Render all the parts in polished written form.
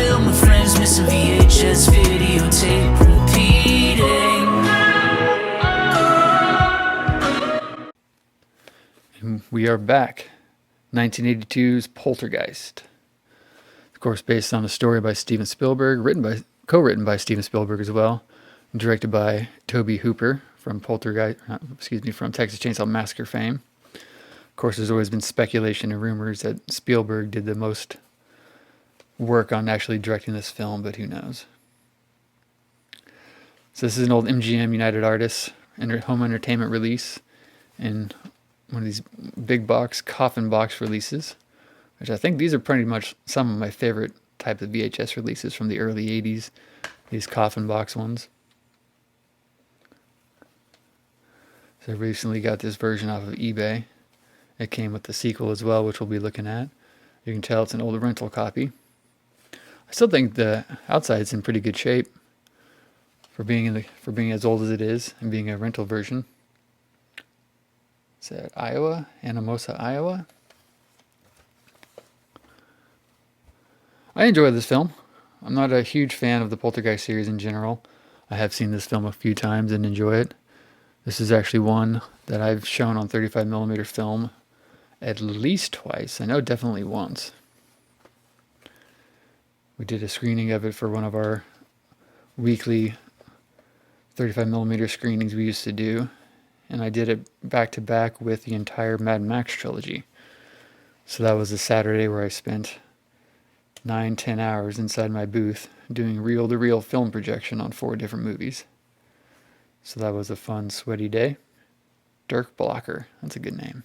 film with friends, missing VHS videotape repeating. And we are back. 1982's Poltergeist. Of course, based on a story by Steven Spielberg, co-written by Steven Spielberg as well, directed by Tobe Hooper from from Texas Chainsaw Massacre fame. Of course, there's always been speculation and rumors that Spielberg did the most work on actually directing this film, but who knows? So this is an old MGM United Artists home entertainment release, and one of these big box, coffin box releases, which I think these are pretty much some of my favorite type of VHS releases from the early 80s, these coffin box ones. So I recently got this version off of eBay. It came with the sequel as well, which we'll be looking at. You can tell it's an old rental copy. I still think the outside's in pretty good shape for being as old as it is and being a rental version. Is that Iowa? Anamosa, Iowa? I enjoy this film. I'm not a huge fan of the Poltergeist series in general. I have seen this film a few times and enjoy it. This is actually one that I've shown on 35mm film at least twice. I know definitely once. We did a screening of it for one of our weekly 35mm screenings we used to do, and I did it back to back with the entire Mad Max trilogy. So that was a Saturday where I spent 9-10 hours inside my booth doing reel-to-reel film projection on 4 different movies. So that was a fun, sweaty day. Dirk Blocker, that's a good name.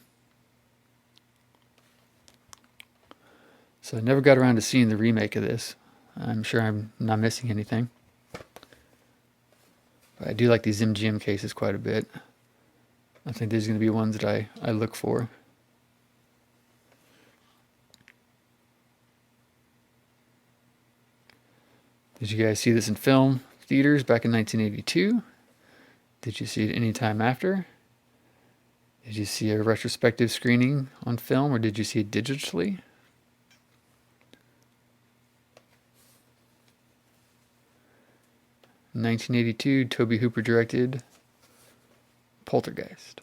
So I never got around to seeing the remake of this. I'm sure I'm not missing anything. But I do like these MGM cases quite a bit. I think these are going to be ones that I look for. Did you guys see this in film theaters back in 1982? Did you see it any time after? Did you see a retrospective screening on film, or did you see it digitally? In 1982, Tobe Hooper directed Poltergeist.